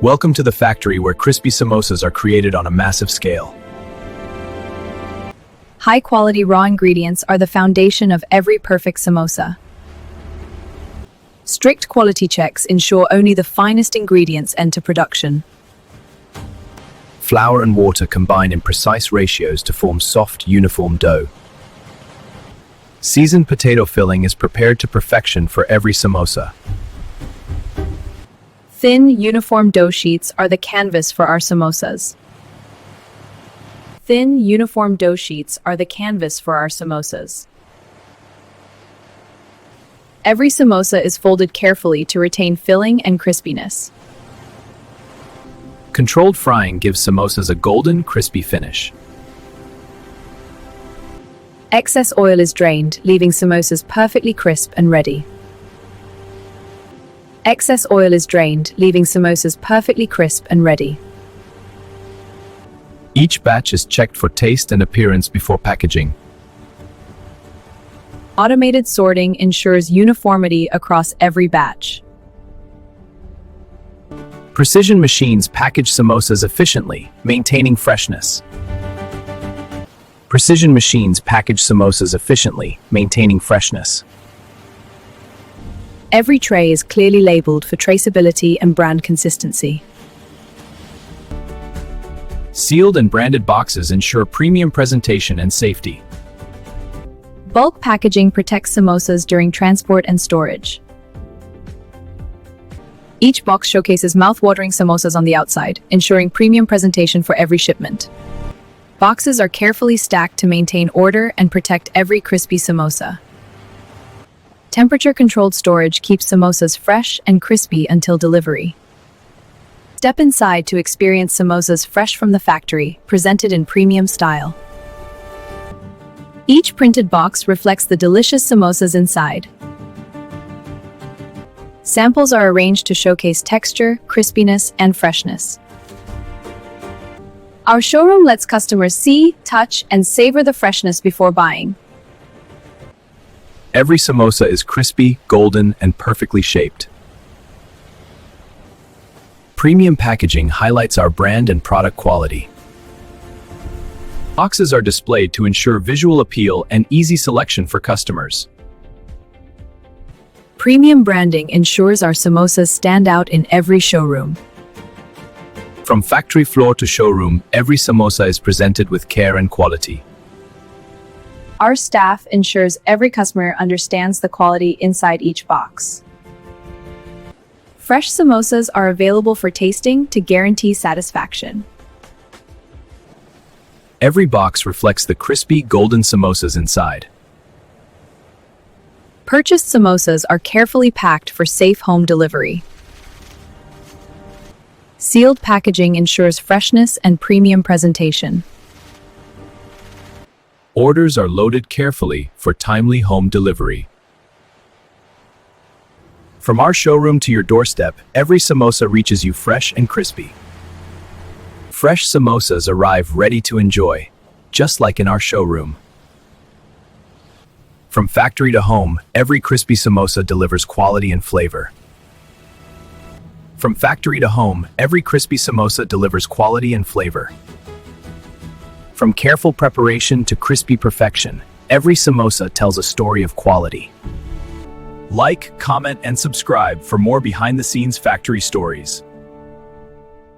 Welcome to the factory where crispy samosas are created on a massive scale. High-quality raw ingredients are the foundation of every perfect samosa. Strict quality checks ensure only the finest ingredients enter production. Flour and water combine in precise ratios to form soft, uniform dough. Seasoned potato filling is prepared to perfection for every samosa. Thin, uniform dough sheets are the canvas for our samosas. Thin, uniform dough sheets are the canvas for our samosas. Every samosa is folded carefully to retain filling and crispiness. Controlled frying gives samosas a golden, crispy finish. Excess oil is drained, leaving samosas perfectly crisp and ready. Excess oil is drained, leaving samosas perfectly crisp and ready. Each batch is checked for taste and appearance before packaging. Automated sorting ensures uniformity across every batch. Precision machines package samosas efficiently, maintaining freshness. Precision machines package samosas efficiently, maintaining freshness. Every tray is clearly labeled for traceability and brand consistency. Sealed and branded boxes ensure premium presentation and safety. Bulk packaging protects samosas during transport and storage. Each box showcases mouth-watering samosas on the outside, ensuring premium presentation for every shipment. Boxes are carefully stacked to maintain order and protect every crispy samosa. Temperature-controlled storage keeps samosas fresh and crispy until delivery. Step inside to experience samosas fresh from the factory, presented in premium style. Each printed box reflects the delicious samosas inside. Samples are arranged to showcase texture, crispiness, and freshness. Our showroom lets customers see, touch, and savor the freshness before buying. Every samosa is crispy, golden, and perfectly shaped. Premium packaging highlights our brand and product quality. Boxes are displayed to ensure visual appeal and easy selection for customers. Premium branding ensures our samosas stand out in every showroom. From factory floor to showroom, every samosa is presented with care and quality. Our staff ensures every customer understands the quality inside each box. Fresh samosas are available for tasting to guarantee satisfaction. Every box reflects the crispy, golden samosas inside. Purchased samosas are carefully packed for safe home delivery. Sealed packaging ensures freshness and premium presentation. Orders are loaded carefully for timely home delivery. From our showroom to your doorstep, every samosa reaches you fresh and crispy. Fresh samosas arrive ready to enjoy, just like in our showroom. From factory to home, every crispy samosa delivers quality and flavor. From factory to home, every crispy samosa delivers quality and flavor. From careful preparation to crispy perfection, every samosa tells a story of quality. Like, comment, and subscribe for more behind-the-scenes factory stories.